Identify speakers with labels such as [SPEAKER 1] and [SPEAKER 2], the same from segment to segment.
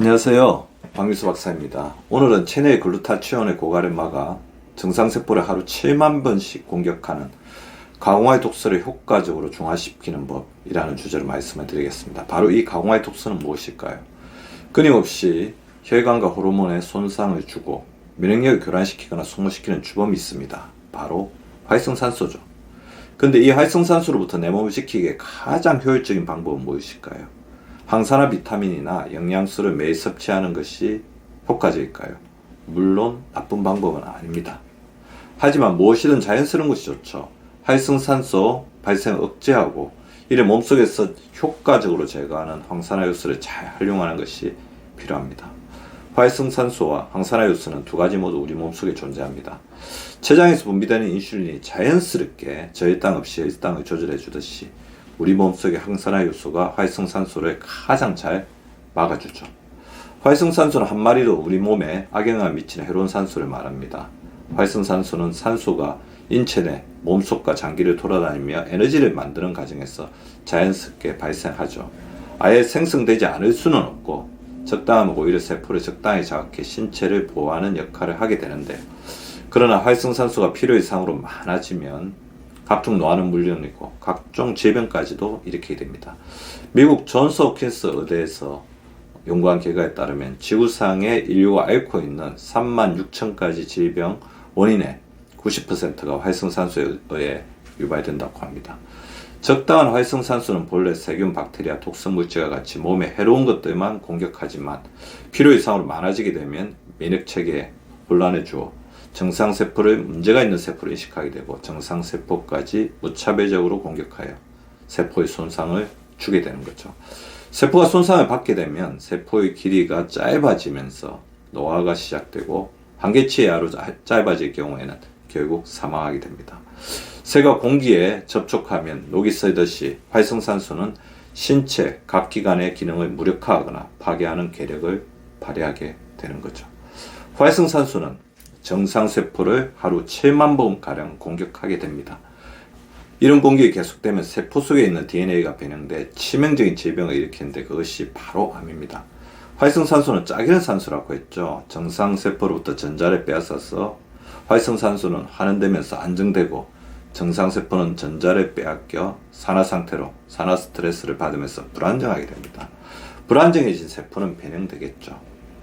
[SPEAKER 1] 안녕하세요. 박미수 박사입니다. 오늘은 체내의 글루타치온의 고갈을 막아 정상세포를 하루 7만 번씩 공격하는 가공화의 독소를 효과적으로 중화시키는 법이라는 주제로 말씀을 드리겠습니다. 바로 이 가공화의 독소는 무엇일까요? 끊임없이 혈관과 호르몬에 손상을 주고 면역력을 교란시키거나 소모시키는 주범이 있습니다. 바로 활성산소죠. 근데 이 활성산소로부터 내 몸을 지키기에 가장 효율적인 방법은 무엇일까요? 항산화 비타민이나 영양소를 매일 섭취하는 것이 효과적일까요? 물론 나쁜 방법은 아닙니다. 하지만 무엇이든 자연스러운 것이 좋죠. 활성산소 발생을 억제하고 이를 몸속에서 효과적으로 제거하는 항산화 요소를 잘 활용하는 것이 필요합니다. 활성산소와 항산화 요소는 두 가지 모두 우리 몸속에 존재합니다. 췌장에서 분비되는 인슐린이 자연스럽게 저혈당 없이 혈당을 조절해 주듯이 우리 몸속의 항산화 요소가 활성산소를 가장 잘 막아주죠. 활성산소는 한마디로 우리 몸에 악영향을 미치는 해로운 산소를 말합니다. 활성산소는 산소가 인체 내 몸속과 장기를 돌아다니며 에너지를 만드는 과정에서 자연스럽게 발생하죠. 아예 생성되지 않을 수는 없고 적당하면 오히려 세포를 적당히 자극해 신체를 보호하는 역할을 하게 되는데요. 그러나 활성산소가 필요 이상으로 많아지면 각종 노화는 물론이고 각종 질병까지도 일으키게 됩니다. 미국 존스 홉킨스 의대에서 연구한 결과에 따르면 지구상에 인류가 앓고 있는 3만 6천가지 질병 원인의 90%가 활성산소에 의해 유발된다고 합니다. 적당한 활성산소는 본래 세균, 박테리아, 독성 물질과 같이 몸에 해로운 것들만 공격하지만 필요 이상으로 많아지게 되면 면역체계에 혼란을 주어 정상세포를 문제가 있는 세포를 인식하게 되고 정상세포까지 무차별적으로 공격하여 세포의 손상을 주게 되는 거죠. 세포가 손상을 받게 되면 세포의 길이가 짧아지면서 노화가 시작되고 한계치 이하로 짧아질 경우에는 결국 사망하게 됩니다. 새가 공기에 접촉하면 녹이 슬듯이 활성산소는 신체 각 기관의 기능을 무력화하거나 파괴하는 괴력을 발휘하게 되는 거죠. 활성산소는 정상세포를 하루 7만 번가량 공격하게 됩니다. 이런 공격이 계속되면 세포 속에 있는 DNA가 변형돼 치명적인 질병을 일으키는데 그것이 바로 암입니다. 활성산소는 짜기는 산소라고 했죠. 정상세포로부터 전자를 빼앗아서 활성산소는 환원되면서 안정되고 정상세포는 전자를 빼앗겨 산화상태로 산화 스트레스를 받으면서 불안정하게 됩니다. 불안정해진 세포는 변형되겠죠.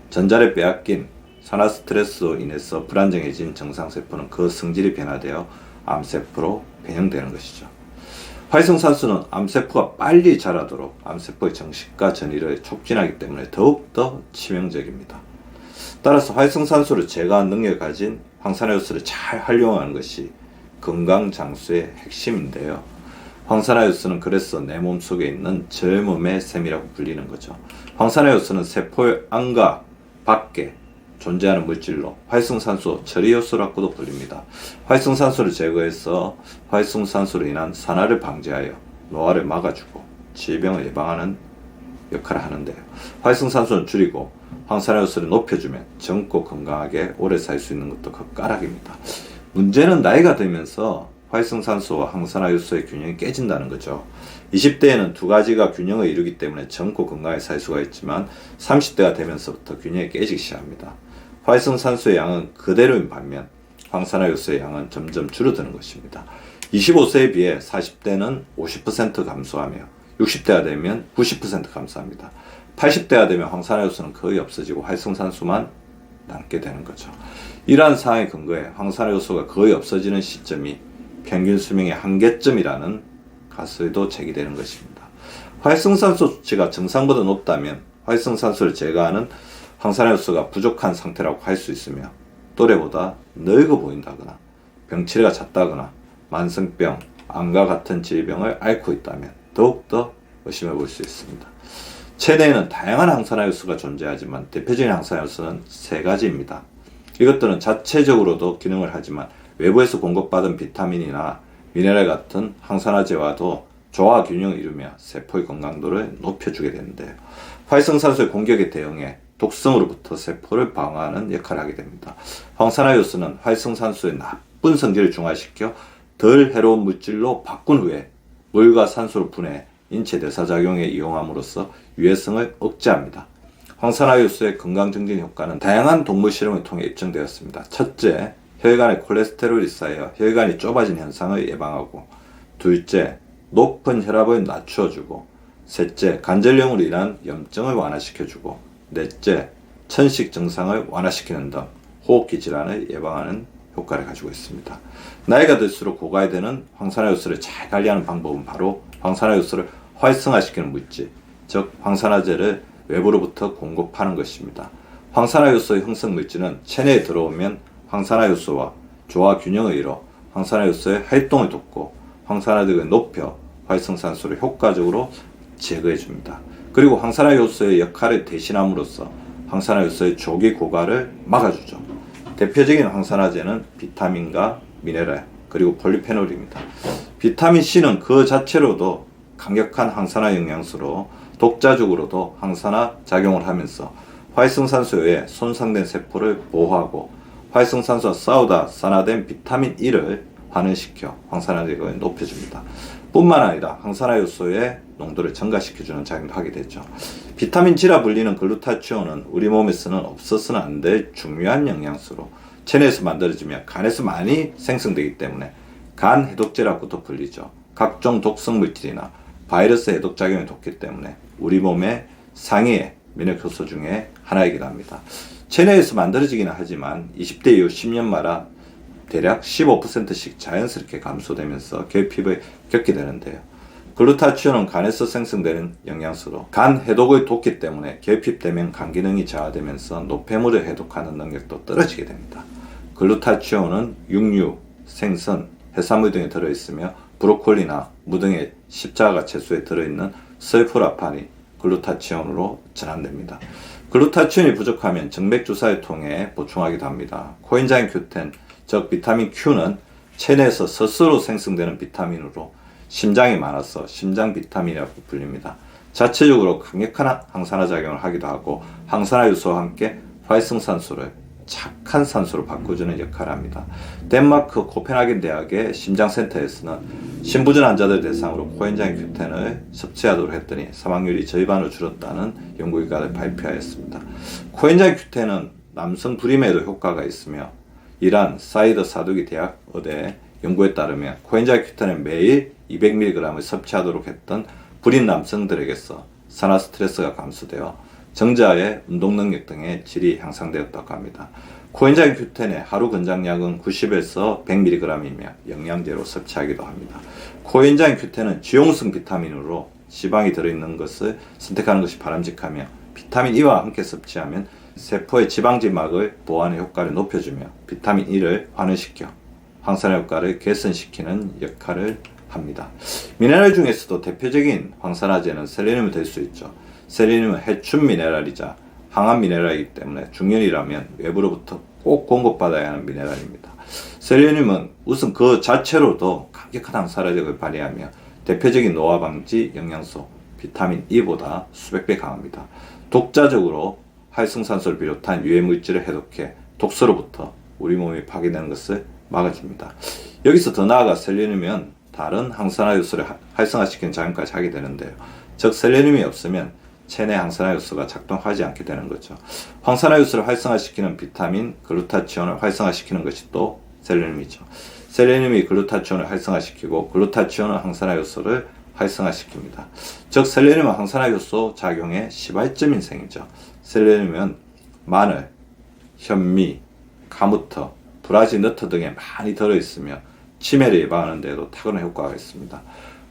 [SPEAKER 1] 전자를 빼앗긴 산화 스트레스로 인해서 불안정해진 정상세포는 그 성질이 변화되어 암세포로 변형되는 것이죠. 활성산소는 암세포가 빨리 자라도록 암세포의 정식과 전이를 촉진하기 때문에 더욱더 치명적입니다. 따라서 활성산소를 제거하는 능력을 가진 항산화 요소를 잘 활용하는 것이 건강장수의 핵심인데요. 항산화 요소는 그래서 내 몸속에 있는 젊음의 셈이라고 불리는 거죠. 항산화 요소는 세포의 안과 밖에 존재하는 물질로 활성산소 처리 요소라고도 불립니다. 활성산소를 제거해서 활성산소로 인한 산화를 방지하여 노화를 막아주고 질병을 예방하는 역할을 하는데요. 활성산소는 줄이고 항산화 요소를 높여주면 젊고 건강하게 오래 살 수 있는 것도 그 까닭입니다. 문제는 나이가 들면서 활성산소와 항산화 요소의 균형이 깨진다는 거죠. 20대에는 두 가지가 균형을 이루기 때문에 젊고 건강하게 살 수가 있지만 30대가 되면서부터 균형이 깨지기 시작합니다. 활성산소의 양은 그대로인 반면 항산화 요소의 양은 점점 줄어드는 것입니다. 25세에 비해 40대는 50% 감소하며 60대가 되면 90% 감소합니다. 80대가 되면 항산화 요소는 거의 없어지고 활성산소만 남게 되는 거죠. 이러한 상황에 근거해 항산화 요소가 거의 없어지는 시점이 평균 수명의 한계점이라는 가설도 제기되는 것입니다. 활성산소 수치가 정상보다 높다면 활성산소를 제거하는 항산화 요소가 부족한 상태라고 할 수 있으며 또래보다 늙어 보인다거나 병치레가 잦다거나 만성병, 암과 같은 질병을 앓고 있다면 더욱더 의심해 볼 수 있습니다. 체내에는 다양한 항산화 요소가 존재하지만 대표적인 항산화 요소는 세 가지입니다. 이것들은 자체적으로도 기능을 하지만 외부에서 공급받은 비타민이나 미네랄 같은 항산화제와도 조화 균형을 이루며 세포의 건강도를 높여주게 되는데요. 활성산소의 공격에 대응해 독성으로부터 세포를 방어하는 역할을 하게 됩니다. 항산화 요소는 활성산소의 나쁜 성질을 중화시켜 덜 해로운 물질로 바꾼 후에 물과 산소로 분해 인체 대사작용에 이용함으로써 유해성을 억제합니다. 황산화효소의 건강증진 효과는 다양한 동물 실험을 통해 입증되었습니다. 첫째, 혈관에 콜레스테롤이 쌓여 혈관이 좁아진 현상을 예방하고, 둘째, 높은 혈압을 낮추어주고, 셋째, 관절염으로 인한 염증을 완화시켜주고, 넷째, 천식 증상을 완화시키는 등 호흡기 질환을 예방하는 효과를 가지고 있습니다. 나이가 들수록 고갈되는 황산화효소를 잘 관리하는 방법은 바로 황산화효소를 활성화시키는 물질, 즉 황산화제를 외부로부터 공급하는 것입니다. 황산화효소의 형성 물질은 체내에 들어오면 황산화효소와 조화 균형을 이뤄 황산화효소의 활동을 돕고 황산화력을 높여 활성산소를 효과적으로 제거해줍니다. 그리고 황산화효소의 역할을 대신함으로써 황산화효소의 조기 고갈을 막아주죠. 대표적인 황산화제는 비타민과 미네랄, 그리고 폴리페놀입니다. 비타민 C는 그 자체로도 강력한 항산화 영양소로 독자적으로도 항산화 작용을 하면서 활성산소에 손상된 세포를 보호하고, 활성산소와 싸우다 산화된 비타민 E를 환원시켜 황산화력을 높여줍니다. 뿐만 아니라 황산화효소의 농도를 증가시켜주는 작용도 하게 되죠. 비타민 G라 불리는 글루타치온은 우리 몸에서는 없어서는 안 될 중요한 영양소로 체내에서 만들어지며 간에서 많이 생성되기 때문에 간 해독제라고도 불리죠. 각종 독성 물질이나 바이러스 해독작용이 좋기 때문에 우리 몸의 상위의 면역효소 중에 하나이기도 합니다. 체내에서 만들어지기는 하지만 20대 이후 10년마다 대략 15%씩 자연스럽게 감소되면서 결핍을 겪게 되는데요. 글루타치온은 간에서 생성되는 영양소로 간 해독을 돕기 때문에 결핍되면 간 기능이 저하되면서 노폐물을 해독하는 능력도 떨어지게 됩니다. 글루타치온은 육류, 생선, 해산물 등에 들어있으며 브로콜리나 무 등의 십자가 채소에 들어있는 설포라판이 글루타치온으로 전환됩니다. 글루타치온이 부족하면 정맥 주사를 통해 보충하기도 합니다. 코엔자임 Q10, 즉 비타민 Q는 체내에서 스스로 생성되는 비타민으로 심장이 많아서 심장 비타민이라고 불립니다. 자체적으로 강력한 항산화 작용을 하기도 하고 항산화 요소와 함께 활성산소를 착한 산소로 바꿔주는 역할을 합니다. 덴마크 코펜하겐 대학의 심장센터에서는 심부전 환자들 대상으로 코엔자임 Q10을 섭취하도록 했더니 사망률이 절반으로 줄었다는 연구 결과를 발표하였습니다. 코엔자임 Q10은 남성 불임에도 효과가 있으며 이란 사이더 사두기 대학 의대 연구에 따르면 코엔자임 Q10은 매일 200mg을 섭취하도록 했던 불임 남성들에게서 산화 스트레스가 감소되어 정자의 운동 능력 등의 질이 향상되었다고 합니다. 코엔자임 Q10의 하루 권장량은 90에서 100mg이며 영양제로 섭취하기도 합니다. 코엔자임 Q10은 지용성 비타민으로 지방이 들어있는 것을 선택하는 것이 바람직하며 비타민 E와 함께 섭취하면 세포의 지방지막을 보호하는 효과를 높여주며 비타민 E를 환원시켜 황산화 효과를 개선시키는 역할을 합니다. 미네랄 중에서도 대표적인 황산화제는 셀레늄이 될 수 있죠. 셀레늄은 해충 미네랄이자 항암 미네랄이기 때문에 중년이라면 외부로부터 꼭 공급받아야 하는 미네랄입니다. 셀레늄은 우선 그 자체로도 강력한 항산화력을 발휘하며 대표적인 노화 방지 영양소 비타민 E보다 수백 배 강합니다. 독자적으로 활성산소를 비롯한 유해 물질을 해독해 독소로부터 우리 몸이 파괴되는 것을 막아줍니다. 여기서 더 나아가 셀레늄은 다른 항산화 요소를 활성화시키는 작용까지 하게 되는데요. 즉 셀레늄이 없으면 체내 항산화 요소가 작동하지 않게 되는 거죠. 황산화 요소를 활성화시키는 비타민, 글루타치온을 활성화시키는 것이 또 셀레늄이죠. 셀레늄이 글루타치온을 활성화시키고 글루타치온은 항산화 요소를 활성화시킵니다. 즉 셀레늄은 항산화 요소 작용의 시발점 인생이죠. 셀레늄은 마늘, 현미, 카무터, 브라질 너트 등에 많이 들어있으며 치매를 예방하는 데도 탁월한 효과가 있습니다.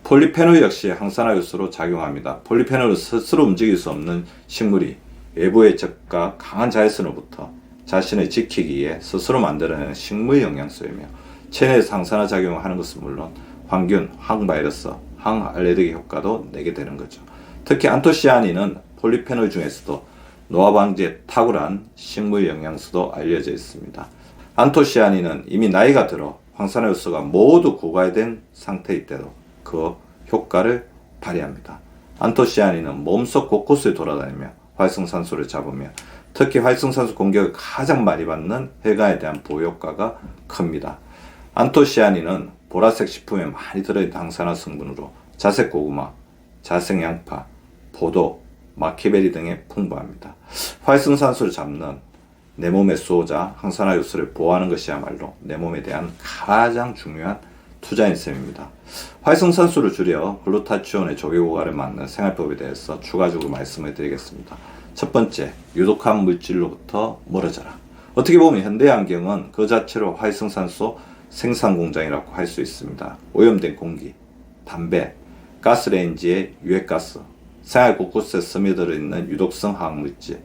[SPEAKER 1] 폴리페놀 역시 항산화 요소로 작용합니다. 폴리페놀은 스스로 움직일 수 없는 식물이 외부의 적과 강한 자외선으로부터 자신을 지키기 위해 스스로 만들어내는 식물 영양소이며 체내에서 항산화 작용을 하는 것은 물론 항균, 항바이러스, 항알레르기 효과도 내게 되는 거죠. 특히 안토시아닌은 폴리페놀 중에서도 노화 방지에 탁월한 식물 영양소도 알려져 있습니다. 안토시아닌은 이미 나이가 들어 황산화 요소가 모두 고갈된 상태일 때도 그 효과를 발휘합니다. 안토시아닌은 몸속 곳곳을 돌아다니며 활성산소를 잡으며 특히 활성산소 공격을 가장 많이 받는 혈관에 대한 보호 효과가 큽니다. 안토시아닌은 보라색 식품에 많이 들어있는 항산화 성분으로 자색 고구마, 자색 양파, 포도, 마키베리 등에 풍부합니다. 활성산소를 잡는 내 몸의 수호자 항산화 요소를 보호하는 것이야말로 내 몸에 대한 가장 중요한 투자인 셈입니다. 활성산소를 줄여 글루타치온의 조개고갈에 맞는 생활법에 대해서 추가적으로 말씀을 드리겠습니다. 첫 번째, 유독한 물질로부터 멀어져라. 어떻게 보면 현대 안경은 그 자체로 활성산소 생산 공장이라고 할 수 있습니다. 오염된 공기, 담배, 가스레인지의 유해가스, 생활 곳곳에 스며들어 있는 유독성 화학물질,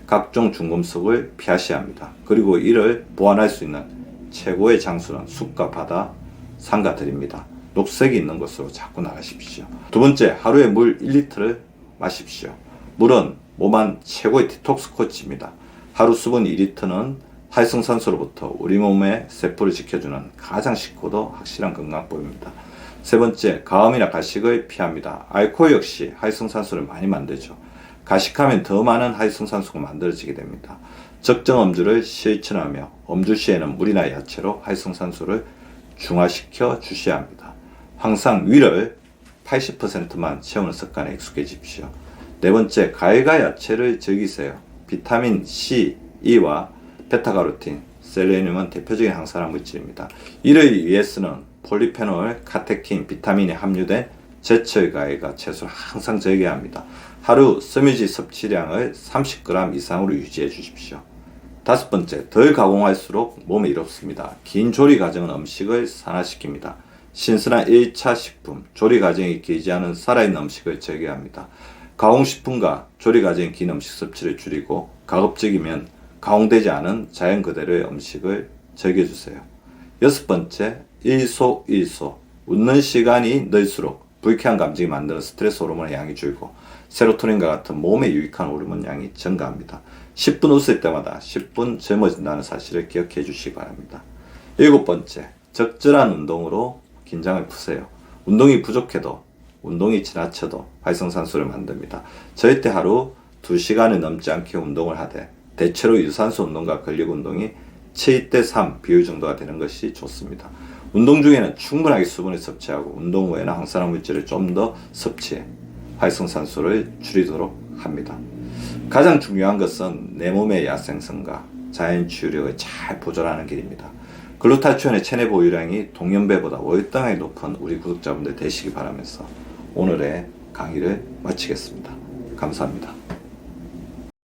[SPEAKER 1] 각종 중금속을 피하셔야 합니다. 그리고 이를 보완할 수 있는 최고의 장소는 숲과 바다, 산과 들입니다. 녹색이 있는 곳으로 자꾸 나가십시오. 두 번째, 하루에 물 1리터를 마십시오. 물은 몸 안 최고의 디톡스 코치입니다. 하루 수분 2리터는 활성산소로부터 우리 몸의 세포를 지켜주는 가장 쉽고도 확실한 건강법입니다. 세 번째, 가음이나 가식을 피합니다. 알코올 역시 활성산소를 많이 만들죠. 가식하면 더 많은 활성산소가 만들어지게 됩니다. 적정 음주를 실천하며 음주 시에는 물이나 야채로 활성산소를 중화시켜 주셔야 합니다. 항상 위를 80%만 채우는 습관에 익숙해지십시오. 네 번째, 과일과 야채를 즐기세요. 비타민 C, E와 베타카로틴, 셀레늄은 대표적인 항산화 물질입니다. 이를 위해서는 폴리페놀, 카테킨, 비타민이 함유된 제철 과일과 채소를 항상 즐겨야 합니다. 하루 스무디 섭취량을 30g 이상으로 유지해 주십시오. 다섯 번째, 덜 가공할수록 몸에 이롭습니다. 긴 조리 과정은 음식을 산화시킵니다. 신선한 1차 식품, 조리 과정이 길지 않은 살아있는 음식을 즐겨야 합니다. 가공식품과 조리 과정이 긴 음식 섭취를 줄이고 가급적이면 가공되지 않은 자연 그대로의 음식을 즐겨주세요. 여섯 번째, 일소일소. 웃는 시간이 늘수록 불쾌한 감정이 만드는 스트레스 호르몬의 양이 줄고 세로토닌과 같은 몸에 유익한 호르몬 양이 증가합니다. 10분 웃을 때마다 10분 젊어진다는 사실을 기억해 주시기 바랍니다. 일곱 번째, 적절한 운동으로 긴장을 푸세요. 운동이 부족해도 운동이 지나쳐도 활성산소를 만듭니다. 절대 하루 2시간을 넘지 않게 운동을 하되 대체로 유산소 운동과 근력 운동이 7:3 비율 정도가 되는 것이 좋습니다. 운동 중에는 충분하게 수분을 섭취하고 운동 후에는 항산화 물질을 좀 더 섭취해 활성산소를 줄이도록 합니다. 가장 중요한 것은 내 몸의 야생성과 자연 치유력을 잘 보존하는 길입니다. 글루타치온의 체내 보유량이 동년배보다 월등하게 높은 우리 구독자분들 되시기 바라면서 오늘의 강의를 마치겠습니다. 감사합니다.